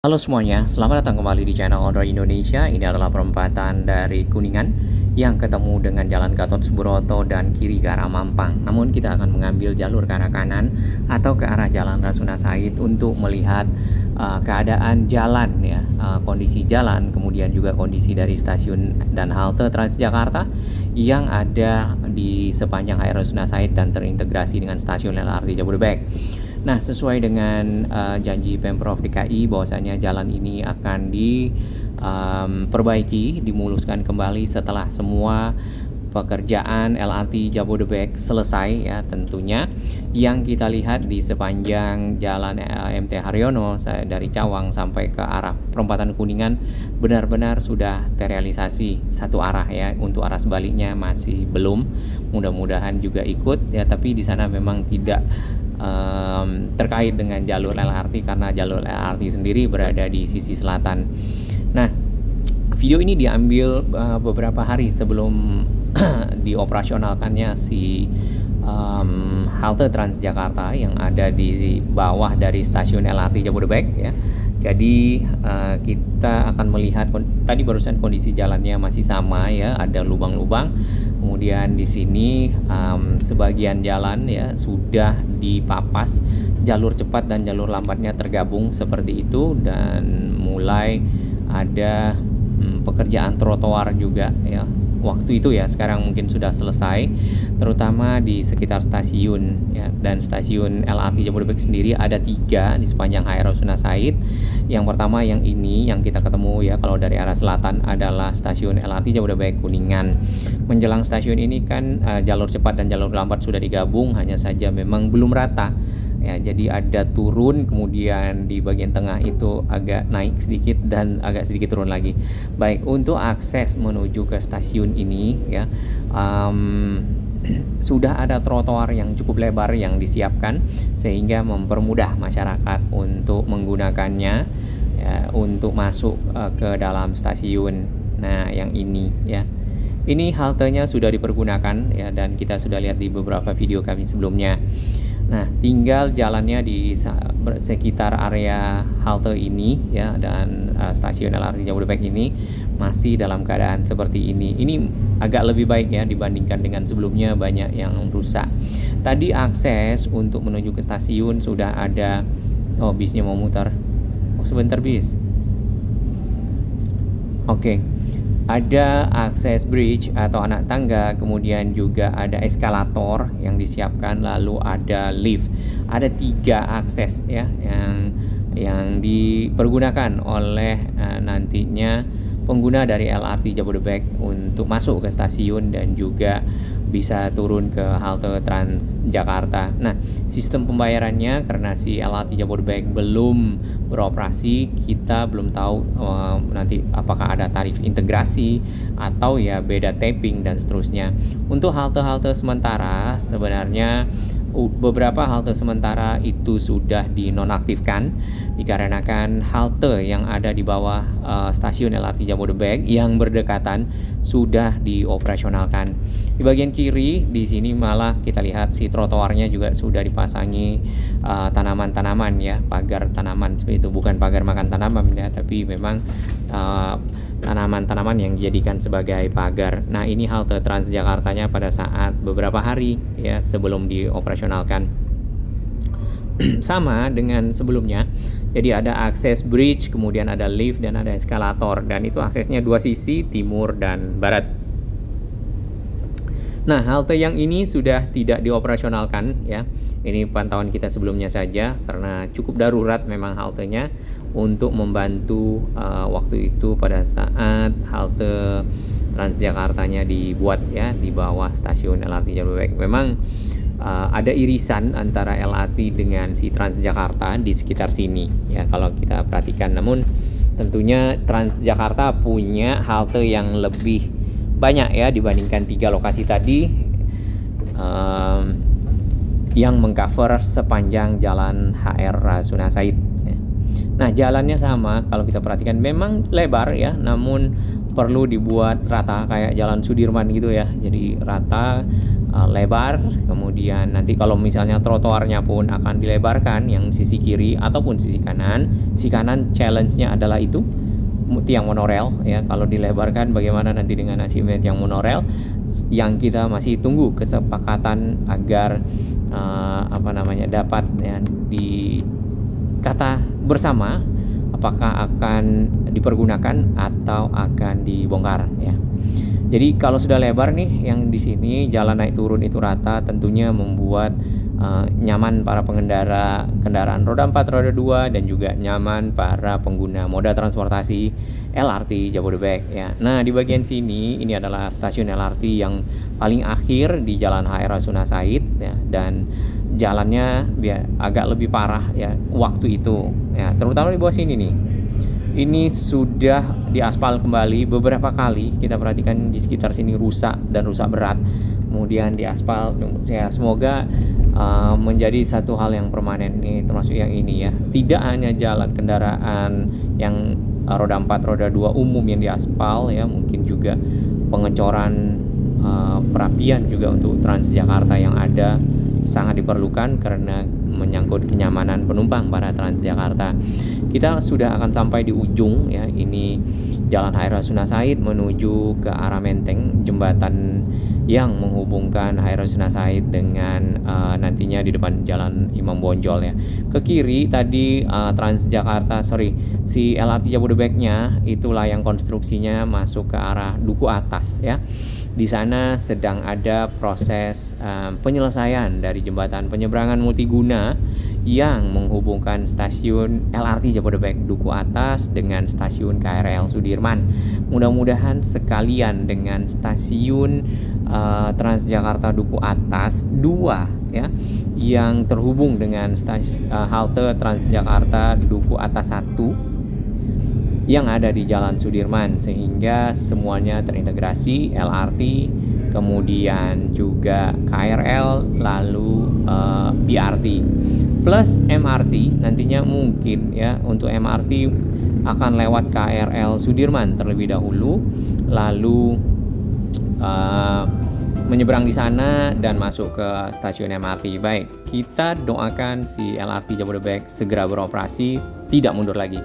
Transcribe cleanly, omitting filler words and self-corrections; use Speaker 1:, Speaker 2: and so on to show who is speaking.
Speaker 1: Halo semuanya, selamat datang kembali di channel Ondra Indonesia. Ini adalah perempatan dari Kuningan yang ketemu dengan Jalan Gatot Subroto dan kiri ke arah Mampang. Namun kita akan mengambil jalur ke arah kanan atau ke arah Jalan Rasuna Said untuk melihat keadaan jalan ya, kondisi jalan, kemudian juga kondisi dari stasiun dan halte Transjakarta yang ada di sepanjang HRT Rasuna Said dan terintegrasi dengan stasiun LRT Jabodebek. Nah, sesuai dengan janji Pemprov DKI bahwasanya jalan ini akan diperbaiki, dimuluskan kembali setelah semua pekerjaan LRT Jabodebek selesai ya tentunya. Yang kita lihat di sepanjang jalan MT Haryono dari Cawang sampai ke arah perempatan Kuningan benar-benar sudah terrealisasi satu arah ya. Untuk arah sebaliknya masih belum. Mudah-mudahan juga ikut ya, tapi di sana memang tidak terkait dengan jalur LRT karena jalur LRT sendiri berada di sisi selatan. Nah, video ini diambil beberapa hari sebelum dioperasionalkannya si halte Transjakarta yang ada di bawah dari stasiun LRT Jabodebek ya. Jadi kita akan melihat tadi barusan kondisi jalannya masih sama ya, ada lubang-lubang. Kemudian di sini sebagian jalan ya sudah dipapas, jalur cepat dan jalur lambatnya tergabung seperti itu, dan mulai ada pekerjaan trotoar juga ya. Waktu itu ya, sekarang mungkin sudah selesai, terutama di sekitar stasiun ya. Dan stasiun LRT Jabodebek sendiri ada 3 di sepanjang HRT Rasuna Said. Yang pertama yang ini yang kita ketemu ya, kalau dari arah selatan adalah stasiun LRT Jabodebek Kuningan. Menjelang stasiun ini kan jalur cepat dan jalur lambat sudah digabung, hanya saja memang belum rata ya. Jadi ada turun, kemudian di bagian tengah itu agak naik sedikit dan agak sedikit turun lagi. Baik, untuk akses menuju ke stasiun ini ya, sudah ada trotoar yang cukup lebar yang disiapkan sehingga mempermudah masyarakat untuk menggunakannya ya, untuk masuk ke dalam stasiun. Nah, yang ini ya, ini haltenya sudah dipergunakan ya, dan kita sudah lihat di beberapa video kami sebelumnya. Nah, tinggal jalannya di sekitar area halte ini ya, dan stasiun LRT Jabodebek ini masih dalam keadaan seperti ini. Ini agak lebih baik ya dibandingkan dengan sebelumnya, banyak yang rusak. Tadi akses untuk menuju ke stasiun sudah ada. Oh, bisnya mau muter. Oh, sebentar bis. Oke. Ada akses bridge atau anak tangga, kemudian juga ada eskalator yang disiapkan, lalu ada lift. Ada 3 akses ya yang dipergunakan oleh nantinya pengguna dari LRT Jabodebek untuk masuk ke stasiun dan juga bisa turun ke halte Transjakarta. Nah, sistem pembayarannya karena si LRT Jabodebek belum beroperasi, kita belum tahu nanti apakah ada tarif integrasi atau ya beda tapping dan seterusnya. Untuk halte-halte sementara sebenarnya beberapa halte sementara itu sudah dinonaktifkan dikarenakan halte yang ada di bawah stasiun LRT Jabodebek yang berdekatan sudah dioperasionalkan. Di bagian kiri di sini malah kita lihat si trotoarnya juga sudah dipasangi tanaman-tanaman ya, pagar tanaman seperti itu, bukan pagar makan tanaman ya, tapi memang tanaman-tanaman yang dijadikan sebagai pagar. Nah, ini halte Transjakartanya pada saat beberapa hari ya sebelum dioperasionalkan. Sama dengan sebelumnya. Jadi ada akses bridge, kemudian ada lift dan ada eskalator, dan itu aksesnya 2 sisi, timur dan barat. Nah, halte yang ini sudah tidak dioperasionalkan ya. Ini pantauan kita sebelumnya saja karena cukup darurat memang haltenya untuk membantu waktu itu pada saat halte Transjakartanya dibuat ya di bawah stasiun LRT Jabodebek. Memang ada irisan antara LRT dengan si Transjakarta di sekitar sini ya kalau kita perhatikan. Namun tentunya Transjakarta punya halte yang lebih banyak ya dibandingkan 3 lokasi tadi yang mengcover sepanjang jalan HR Rasuna Said ya. Nah, jalannya sama kalau kita perhatikan, memang lebar ya, namun perlu dibuat rata kayak jalan Sudirman gitu ya. Jadi rata lebar. Kemudian nanti kalau misalnya trotoarnya pun akan dilebarkan yang sisi kiri ataupun sisi kanan. Sisi kanan challenge-nya adalah itu tiang monorel ya. Kalau dilebarkan bagaimana nanti dengan nasibnya tiang monorel, yang kita masih tunggu kesepakatan agar dapat ya dikata bersama apakah akan dipergunakan atau akan dibongkar ya. Jadi kalau sudah lebar nih yang di sini jalan naik turun itu rata, tentunya membuat nyaman para pengendara kendaraan roda 4, roda 2 dan juga nyaman para pengguna moda transportasi LRT Jabodebek ya. Nah, di bagian sini ini adalah stasiun LRT yang paling akhir di Jalan HR Rasuna Said ya, dan jalannya agak lebih parah ya waktu itu ya, terutama di bawah sini nih. Ini sudah diaspal kembali beberapa kali, kita perhatikan di sekitar sini rusak dan rusak berat, kemudian diaspal ya. Semoga menjadi satu hal yang permanen nih, termasuk yang ini ya. Tidak hanya jalan kendaraan yang roda 4, roda 2 umum yang diaspal ya, mungkin juga pengecoran perapian juga untuk Transjakarta yang ada sangat diperlukan karena menyangkut kenyamanan penumpang para Transjakarta. Kita sudah akan sampai di ujung ya, ini Jalan HR Rasuna Said menuju ke arah Menteng, jembatan yang menghubungkan HR Rasuna Said dengan nantinya di depan Jalan Imam Bonjol ya. Ke kiri tadi si LRT Jabodebeknya itulah yang konstruksinya masuk ke arah Duku Atas ya. Di sana sedang ada proses penyelesaian dari jembatan penyeberangan multiguna yang menghubungkan stasiun LRT Jabodebek Duku Atas dengan stasiun KRL Sudirman. Mudah-mudahan sekalian dengan stasiun Transjakarta Duku Atas 2 ya, yang terhubung dengan halte Transjakarta Duku Atas 1 yang ada di Jalan Sudirman, sehingga semuanya terintegrasi, LRT, kemudian juga KRL, lalu BRT plus MRT. Nantinya mungkin ya untuk MRT akan lewat KRL Sudirman terlebih dahulu, lalu menyeberang di sana dan masuk ke stasiun MRT. Baik, kita doakan si LRT Jabodebek segera beroperasi, tidak mundur lagi.